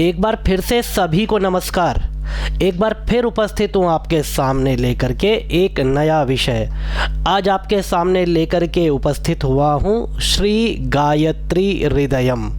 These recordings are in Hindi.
एक बार फिर से सभी को नमस्कार। एक बार फिर उपस्थित हूँ आपके सामने लेकर के एक नया विषय। आज आपके सामने लेकर के उपस्थित हुआ हूँ श्री गायत्री हृदयम।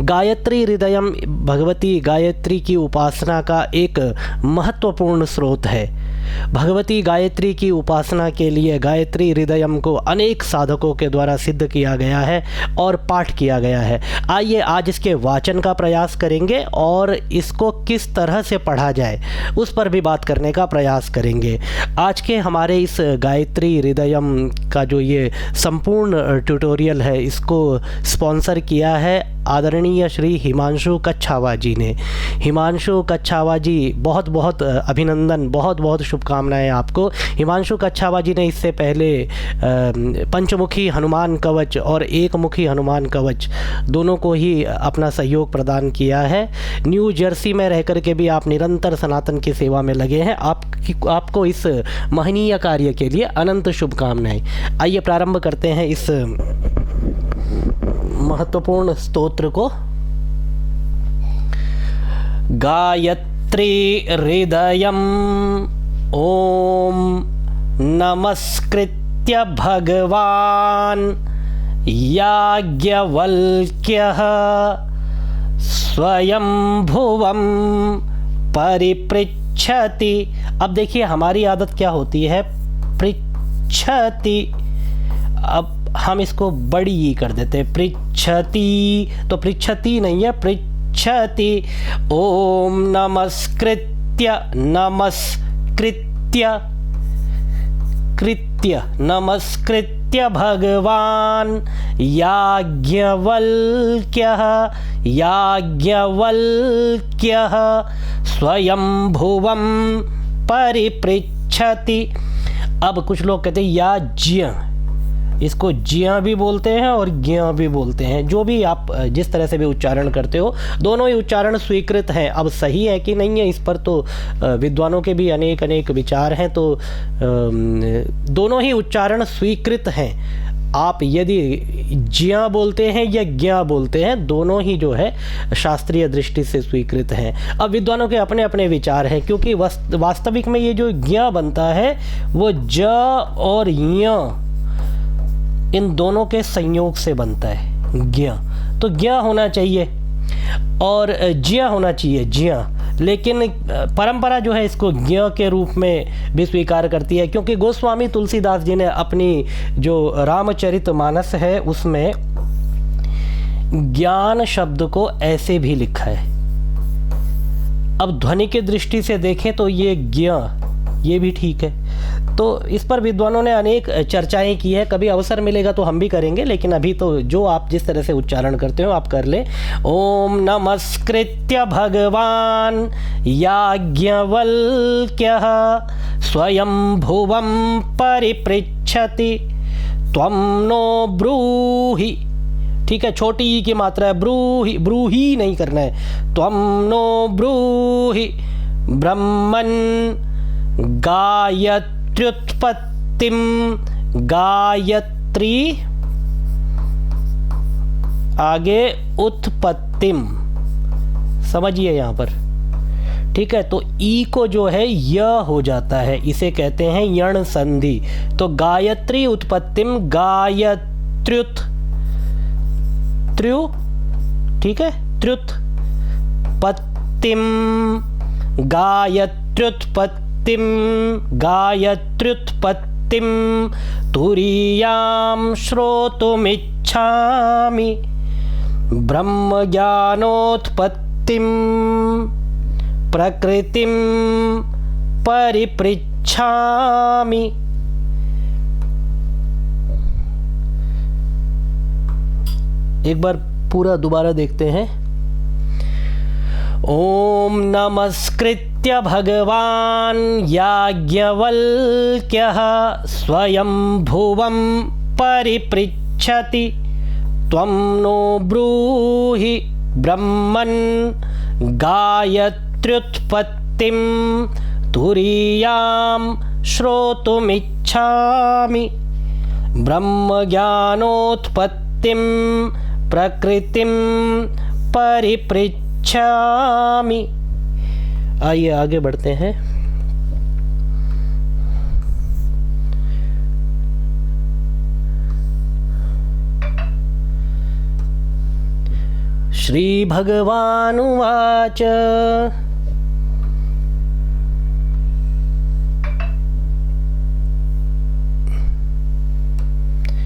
गायत्री हृदयम भगवती गायत्री की उपासना का एक महत्वपूर्ण स्रोत है। भगवती गायत्री की उपासना के लिए गायत्री हृदयम को अनेक साधकों के द्वारा सिद्ध किया गया है और पाठ किया गया है। आइए आज इसके वाचन का प्रयास करेंगे और इसको किस तरह से पढ़ा जाए उस पर भी बात करने का प्रयास करेंगे। आज के हमारे इस गायत्री हृदयम का जो ये संपूर्ण ट्यूटोरियल है, इसको स्पॉन्सर किया है आदरणीय श्री हिमांशु कच्छावा जी ने। हिमांशु कच्छावा जी, बहुत बहुत अभिनंदन, बहुत बहुत शुभकामनाएं आपको। हिमांशु कच्छावा जी ने इससे पहले पंचमुखी हनुमान कवच और एक मुखी हनुमान कवच दोनों को ही अपना सहयोग प्रदान किया है। न्यू जर्सी में रह कर के भी आप निरंतर सनातन की सेवा में लगे हैं। आपको इस महनीय कार्य के लिए अनंत शुभकामनाएं। आइए प्रारंभ करते हैं इस महत्वपूर्ण स्तोत्र को। गायत्री हृदयम ओम नमस्कृत्य भगवान याज्ञवल्क्यः स्वयंभुवं परिपृच्छति। अब देखिए हमारी आदत क्या होती है, पृच्छति। अब हम इसको बड़ी ई कर देते हैं, पृच्छति। तो पृच्छति नहीं है, पृच्छति। ओम नमस्कृत्य, नमस्कृत्य, कृत्य, नमस्कृत्य भगवान याज्ञवल्क्यः, याज्ञवल्क्यः स्वयंभुवं परिपृच्छति। अब कुछ लोग कहते हैं याज्ञ, इसको ज्ञ भी बोलते हैं और ज्ञ भी बोलते हैं। जो भी आप जिस तरह से भी उच्चारण करते हो, दोनों ही उच्चारण स्वीकृत हैं। अब सही है कि नहीं है इस पर तो विद्वानों के भी अनेक अनेक विचार हैं। तो दोनों ही उच्चारण स्वीकृत हैं। आप यदि ज्ञ बोलते हैं या ज्ञ बोलते हैं, दोनों ही जो है शास्त्रीय दृष्टि से स्वीकृत हैं। अब विद्वानों के अपने अपने विचार हैं, क्योंकि वास्तविक में ये जो ज्ञ बनता है वो ज और य इन दोनों के संयोग से बनता है ज्ञ। तो ज्ञ होना चाहिए और ज्ञ होना चाहिए, ज्ञ। लेकिन परंपरा जो है इसको ज्ञ के रूप में भी स्वीकार करती है, क्योंकि गोस्वामी तुलसीदास जी ने अपनी जो रामचरितमानस है उसमें ज्ञान शब्द को ऐसे भी लिखा है। अब ध्वनि की दृष्टि से देखें तो ये ज्ञ, ये भी ठीक है। तो इस पर विद्वानों ने अनेक चर्चाएं की है। कभी अवसर मिलेगा तो हम भी करेंगे, लेकिन अभी तो जो आप जिस तरह से उच्चारण करते हो आप कर ले। ओम नमस्कृत्य भगवान याज्ञवल्क्यः स्वयंभुवं परिपृच्छति त्वं नो ब्रूहि। ठीक है, छोटी ई की मात्रा है, ब्रूहि, ब्रूहि नहीं करना है। त्वं नो ब्रूहि ब्रह्मन् गायत्र्युत्पत्तिं, गायत्री आगे उत्पत्तिम, समझिए यहाँ पर। ठीक है, तो ई को जो है य हो जाता है, इसे कहते हैं यण संधि। तो गायत्री उत्पत्तिम, गायत्र्युत त्र्यु, ठीक है, त्र्युत पत्तिम, गायत्र्युत्पत्ति, गायत्र्युत्पत्तिं तुरीयां श्रोतुमिच्छामि ब्रह्मज्ञानोत्पत्तिं प्रकृतिं परिपृच्छामि। एक बार पूरा दोबारा देखते हैं। ओम नमस्कृत्य भगवान याज्ञवल्क्यः स्वयंभुवं परिपृच्छति त्वं नो ब्रूहि ब्रह्मन् गायत्र्युत्पत्तिं तुरीयां श्रोतुमिच्छामि ब्रह्मज्ञानोत्पत्तिं प्रकृतिं परिपृच्छामि। गच्छामि। आइए आगे बढ़ते हैं। श्री भगवानुवाच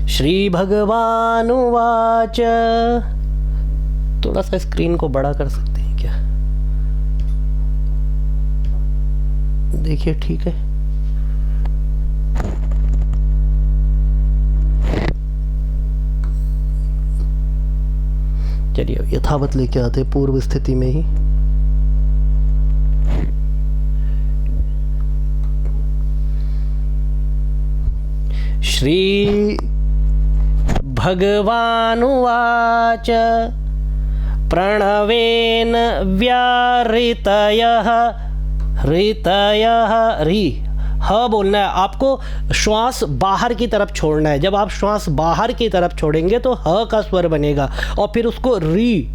श्री भगवानुवाच। थोड़ा सा स्क्रीन को बड़ा कर सकते हैं क्या? देखिए ठीक है। चलिए यथावत लेके आते पूर्व स्थिति में ही। श्री भगवानुवाच प्रणवेन व्याहृतयः हृतयः रि ह बोलना है आपको, श्वास बाहर की तरफ छोड़ना है। जब आप श्वास बाहर की तरफ छोड़ेंगे तो ह का स्वर बनेगा और फिर उसको री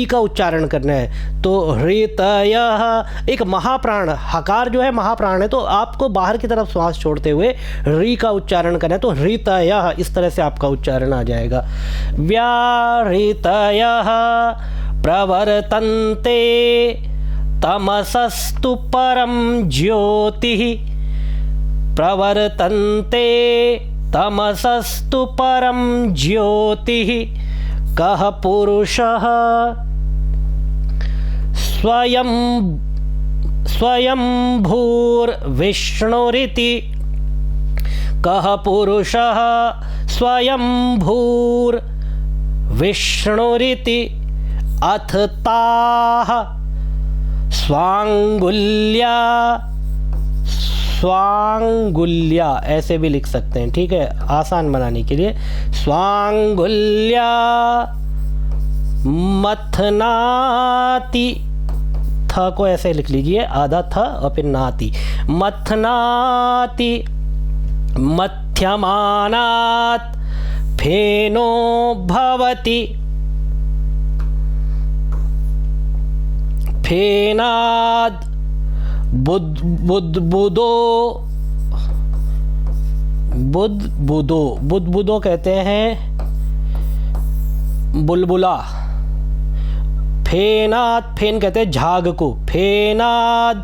का उच्चारण करना है। तो हृतयः एक महाप्राण, हकार जो है महाप्राण है, तो आपको बाहर की तरफ श्वास छोड़ते हुए री का उच्चारण करना है। तो हृतयः इस तरह से आपका उच्चारण आ जाएगा। व्याहृतयः प्रवर्तन्ते तमसस्तु परम ज्योतिः। प्रवर्तन्ते तमसस्तु परम ज्योतिः। कः पुरुषः स्वयंभूर्विष्णुरिति। कः पुरुषः स्वयंभूर्विष्णुरिति। अथ ताः स्वांगुल्या ऐसे भी लिख सकते हैं, ठीक है, आसान बनाने के लिए। स्वांगुल्या मथनाति, थ को ऐसे लिख लीजिए, आधा थ और फिर नाति। मथनाति मध्यमानात् फेनो भवति। फेनाद बुदबुदो कहते हैं बुलबुला। फेनाद फेन कहते हैं झाग को। फेनाद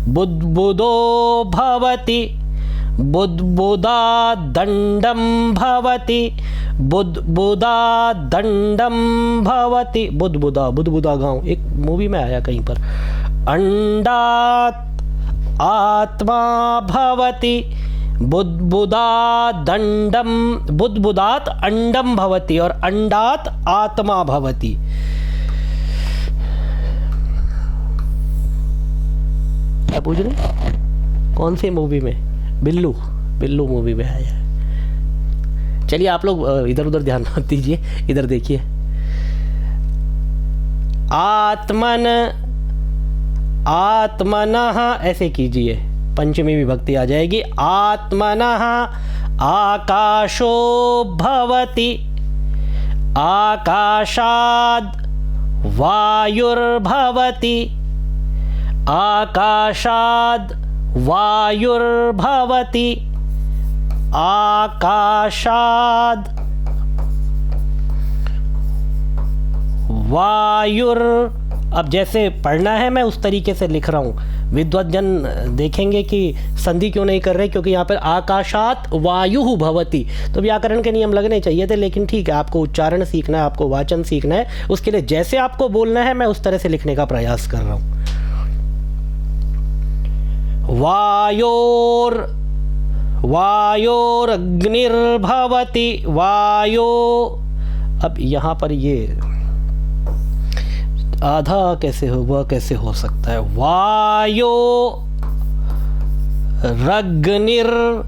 बुदबुदो भवति। बुदबुदा दंडम भवति। बुदबुदा दंडम भवति। बुदबुदा गांव एक मूवी में आया कहीं पर। अंडात आत्मा भवति। बुदबुदा दंडम, बुदबुदात अंडम भवति और अंडात आत्मा भवति। क्या पूछ रहे? कौन सी मूवी में? बिल्लू मूवी में आया। चलिए आप लोग इधर उधर ध्यान मत दीजिए, इधर देखिए। आत्मनः ऐसे कीजिए, पंचमी विभक्ति आ जाएगी। आत्मनः आकाशो भवति। आकाशाद् वायुर्भवति। आकाशाद् वायुर्भवति। आकाशाद् वायुर। अब जैसे पढ़ना है मैं उस तरीके से लिख रहा हूँ। विद्वज्जन देखेंगे कि संधि क्यों नहीं कर रहे, क्योंकि यहाँ पर आकाशात वायु भवति, तो व्याकरण के नियम लगने चाहिए थे, लेकिन ठीक है, आपको उच्चारण सीखना है, आपको वाचन सीखना है, उसके लिए जैसे आपको बोलना है मैं उस तरह से लिखने का प्रयास कर रहा हूँ। वायोरग्निर्भवति। वायो, अब यहाँ पर ये आधा कैसे हो, वह कैसे हो सकता है? वायो रग्निर्भवति,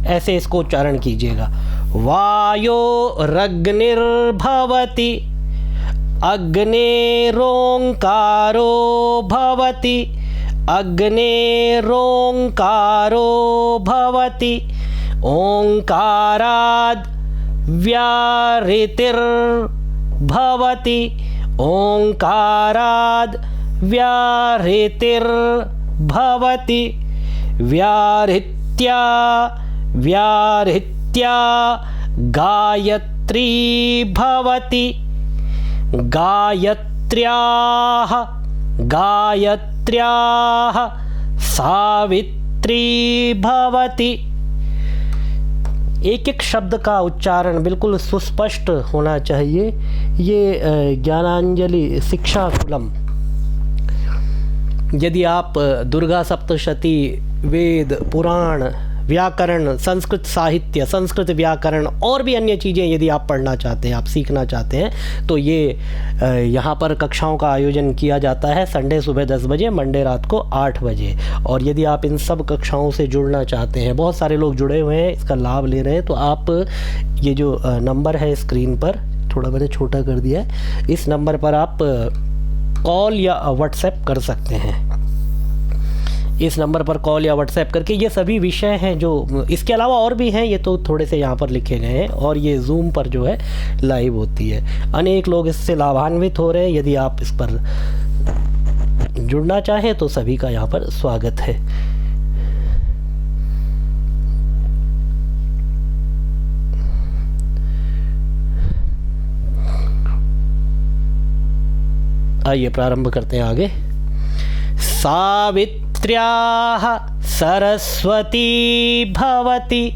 ऐसे इसको उच्चारण कीजिएगा। वायो रग्निर्भवति। अग्नेरोंकारो भवति। अग्नेरोंकारो भवति। ओंकाराद् व्याहृतिर्भवति ओंकाराद् व्याहृतिर्भवति व्याहृत्या गायत्री भवति गायत्र्याः सावित्री भवति। एक एक शब्द का उच्चारण बिल्कुल सुस्पष्ट होना चाहिए। ये ज्ञानांजलि शिक्षाकुलम, यदि आप दुर्गा सप्तशती, वेद, पुराण, व्याकरण, संस्कृत साहित्य, संस्कृत व्याकरण और भी अन्य चीज़ें यदि आप पढ़ना चाहते हैं, आप सीखना चाहते हैं, तो ये यहाँ पर कक्षाओं का आयोजन किया जाता है संडे सुबह 10 बजे, मंडे रात को 8 बजे। और यदि आप इन सब कक्षाओं से जुड़ना चाहते हैं, बहुत सारे लोग जुड़े हुए हैं, इसका लाभ ले रहे हैं, तो आप ये जो नंबर है स्क्रीन पर, थोड़ा मैंने छोटा कर दिया है, इस नंबर पर आप कॉल या व्हाट्सएप कर सकते हैं। इस नंबर पर कॉल या व्हाट्सएप करके ये सभी विषय हैं जो इसके अलावा और भी हैं, ये तो थोड़े से यहाँ पर लिखे गए हैं, और ये जूम पर जो है लाइव होती है। अनेक लोग इससे लाभान्वित हो रहे हैं। यदि आप इस पर जुड़ना चाहें तो सभी का यहाँ पर स्वागत है। आइए प्रारंभ करते हैं आगे। सावित्र्याः सरस्वती भवति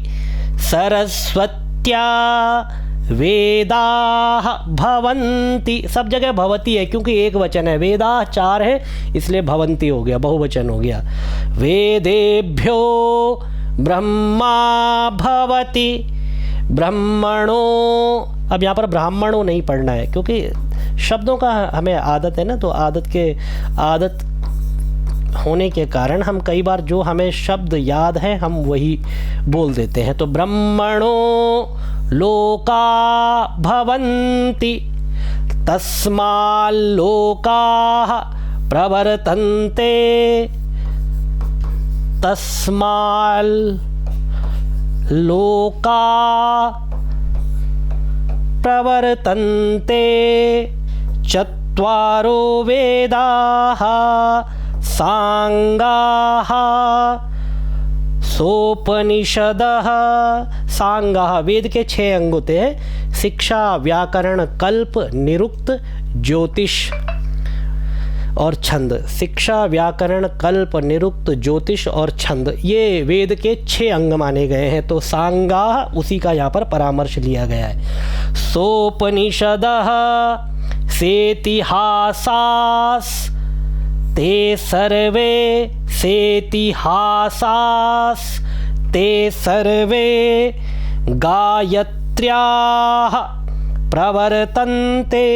सरस्वत्या वेदाः भवन्ति। सब जगह भवती है क्योंकि एक वचन है, वेदाः 4 है इसलिए भवन्ति हो गया, बहुवचन हो गया। वेदेभ्यो ब्रह्मा भवति ब्रह्मणो, अब यहाँ पर ब्राह्मणों नहीं पढ़ना है क्योंकि शब्दों का हमें आदत है ना, तो आदत होने के कारण हम कई बार जो हमें शब्द याद है हम वही बोल देते हैं। तो ब्रह्मणो लोका भवन्ति तस्माल्लोकाः प्रवर्तन्ते तस्माल्लोका प्रवर्तन्ते चत्वारो वेदाः सांगाः सोपनिषदः। सांगाः वेद के 6 अंग होते हैं, शिक्षा, व्याकरण, कल्प, निरुक्त, ज्योतिष और छंद। शिक्षा, व्याकरण, कल्प, निरुक्त, ज्योतिष और छंद, ये वेद के 6 अंग माने गए हैं। तो सांगाः उसी का यहाँ पर परामर्श लिया गया है। सोपनिषदः सेतिहासास् ते सर्वे सेतिहासास् ते सर्वे गायत्र्याः प्रवर्तन्ते।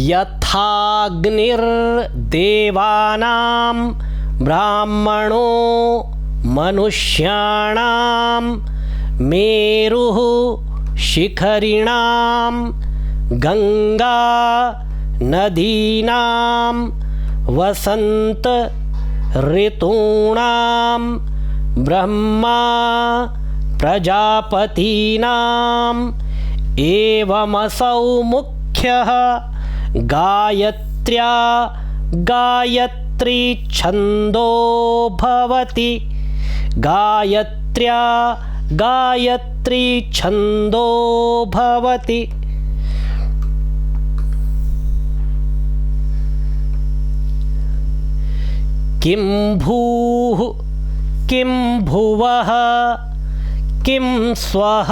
यथाग्निर्देवानां ब्राह्मणो मनुष्याणां मेरुः शिखरिणां गंगा नदीनां वसंत ऋतूणां ब्रह्मा प्रजापतीनां एवमसौ मुख्यः गायत्र्या गायत्री छंदो भवति गायत्र्या गायत्री छंदो भवति। किं भूः किं भुवः किं स्वः,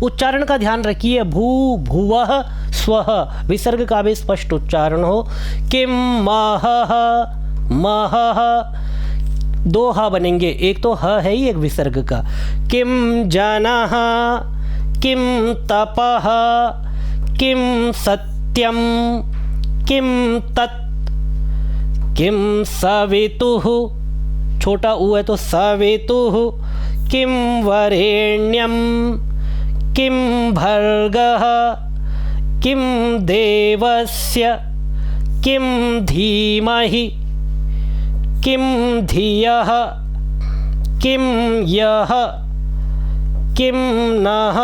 उच्चारण का ध्यान रखिए। भू भुवः स्वः, विसर्ग का भी स्पष्ट उच्चारण हो। किं महः महः, 2 ह बनेंगे, एक तो ह है ही एक विसर्ग का। किं जनः किं तपः किं सत्यं किं तत् किं सवितुः, छोटा उ है तो सवितुः। किं वरेण्यं किं भर्गः किं देवस्य किं धीमहि किं धियः किं यः किं नः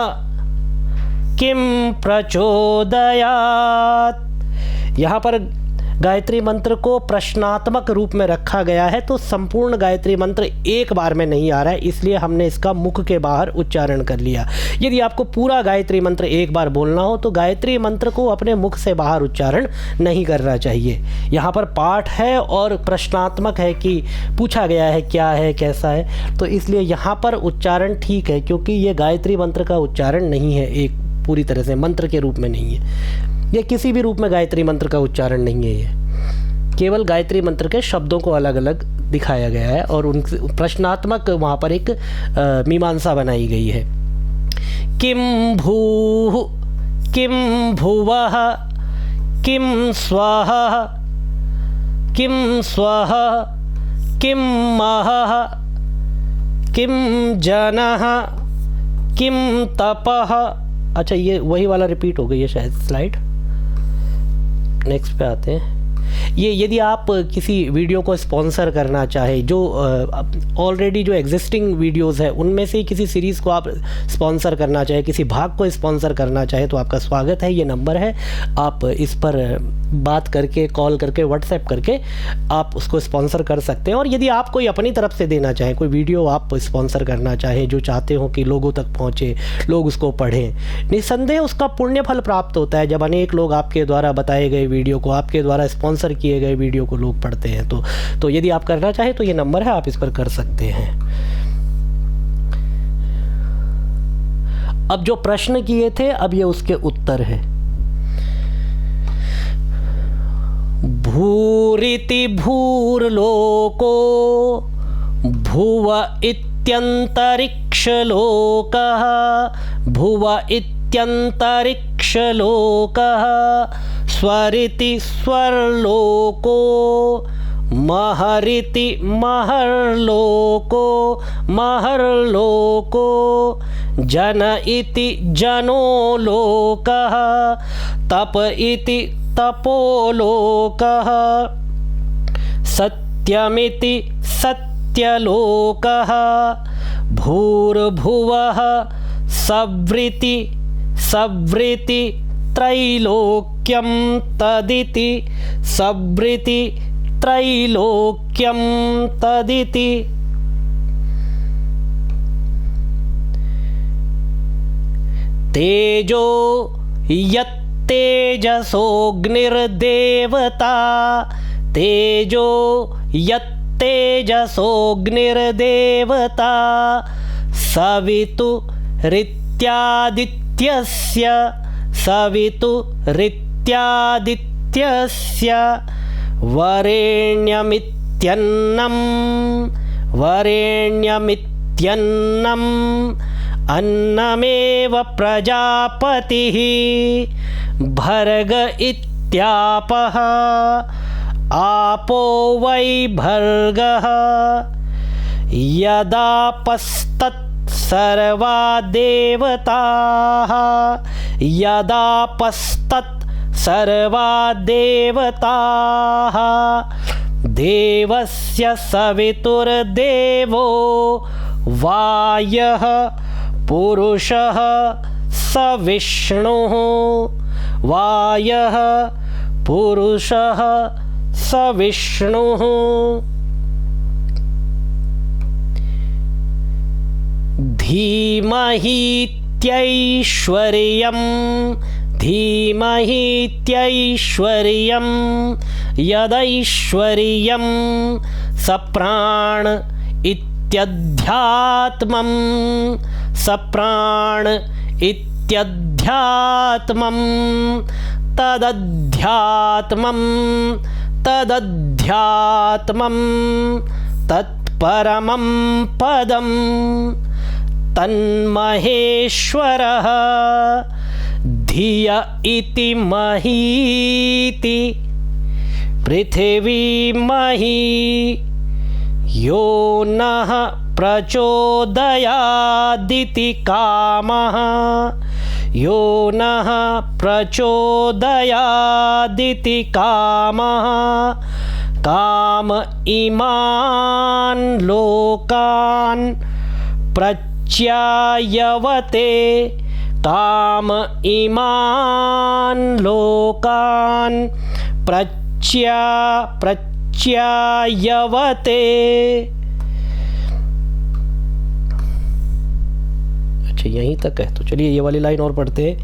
किं प्रचोदयात्। यहाँ पर गायत्री मंत्र को प्रश्नात्मक रूप में रखा गया है, तो संपूर्ण गायत्री मंत्र एक बार में नहीं आ रहा है, इसलिए हमने इसका मुख के बाहर उच्चारण कर लिया। यदि आपको पूरा गायत्री मंत्र एक बार बोलना हो तो गायत्री मंत्र को अपने मुख से बाहर उच्चारण नहीं करना चाहिए। यहाँ पर पाठ है और प्रश्नात्मक है कि पूछा गया है क्या है कैसा है, तो इसलिए यहाँ पर उच्चारण ठीक है, क्योंकि ये गायत्री मंत्र का उच्चारण नहीं है, एक पूरी तरह से मंत्र के रूप में नहीं है, ये किसी भी रूप में गायत्री मंत्र का उच्चारण नहीं है। ये केवल गायत्री मंत्र के शब्दों को अलग अलग दिखाया गया है और उन प्रश्नात्मक वहाँ पर एक मीमांसा बनाई गई है। किं भूः किं भुवः किं स्वः किं स्वः किं महः किं जनः किं तपः। अच्छा, ये वही वाला रिपीट हो गई है शायद स्लाइड। नेक्स्ट पे आते हैं। ये यदि आप किसी वीडियो को स्पॉन्सर करना चाहे, जो ऑलरेडी जो एग्जिस्टिंग वीडियोस है उनमें से किसी सीरीज़ को आप स्पॉन्सर करना चाहे, किसी भाग को स्पॉन्सर करना चाहे, तो आपका स्वागत है। ये नंबर है, आप इस पर बात करके, कॉल करके, व्हाट्सएप करके आप उसको स्पॉन्सर कर सकते हैं। और यदि आप कोई अपनी तरफ से देना चाहें, कोई वीडियो आप स्पॉन्सर करना चाहें जो चाहते हो कि लोगों तक पहुँचे, लोग उसको पढ़ें, निस्संदेह उसका पुण्य फल प्राप्त होता है। जब अनेक लोग आपके द्वारा बताए गए वीडियो को, आपके द्वारा स्पॉन्सर किए गए वीडियो को लोग पढ़ते हैं, तो यदि आप करना चाहें तो ये नंबर है, आप इस पर कर सकते हैं। अब जो प्रश्न किए थे, अब ये उसके उत्तर है। भूरिति भूर्लोको भुव इत्यन्तरिक्षलोकः भुव इत्यन्तरिक्षलोकः स्वरिति स्वर्लोको महरिति महर्लोको महर्लोको जन इति जनो लोकः तप इति तपोलोकः सत्यमिति सत्यलोकः भूर्भुवः सवृति सवृति त्रैलोक्यं तदिति सवृति त्रैलोक्यं तदिति। तेजो यत्तेजसोऽग्निर्देवता तेजो यत्तेजसोऽग्निर्देवता सवितुरित्यादित्यस्य सवितुरित्यादित्यस्य वरेण्यमित्यन्नं वरेण्यमित्यन्नम् अन्नमेव प्रजापतिः भर्ग इत्यापः आपो वै भर्गः यदापस्तत् सर्वा देवताः यदापस्तत् सर्वा देवताः देवस्य सवितुर्देवो वायः पुरुषः स विष्णुः वायः पुरुषः स विष्णुः। धीमहीत्यैश्वर्यं धीमहीत्यैश्वर्यं यदैश्वर्यं सप्राण इत्यध्यात्मं सप्राण इत्यध्यात्मं तदध्यात्मं तदध्यात्मं तत्परमं पदं तन्महेश्वरः धिय इति महीति पृथिवी मही यो नः प्रचोदयादिति कामः, यो नः प्रचोदयादिति कामः, काम इमान् लोकान् प्रच्यायवते, काम इमान् लोकान् प्रच्यायवते। अच्छा यहीं तक है, तो चलिए ये वाली लाइन और पढ़ते हैं।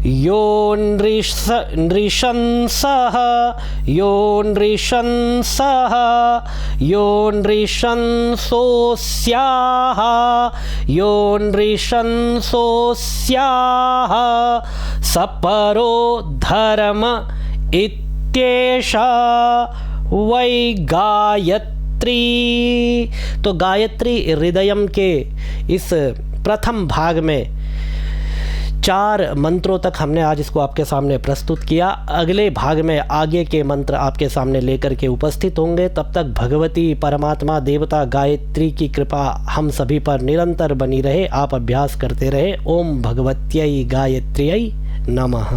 यो नृशंसः, यो नृशंसः, यो नृशंसोऽस्याः, यो नृशंसोऽस्याः, सपरो धर्म इत्येषा वै गायत्री। तो गायत्री हृदयम के इस प्रथम भाग में 4 मंत्रों तक हमने आज इसको आपके सामने प्रस्तुत किया। अगले भाग में आगे के मंत्र आपके सामने लेकर के उपस्थित होंगे। तब तक भगवती परमात्मा देवता गायत्री की कृपा हम सभी पर निरंतर बनी रहे। आप अभ्यास करते रहे। ओम भगवत्यै गायत्र्यै नमः।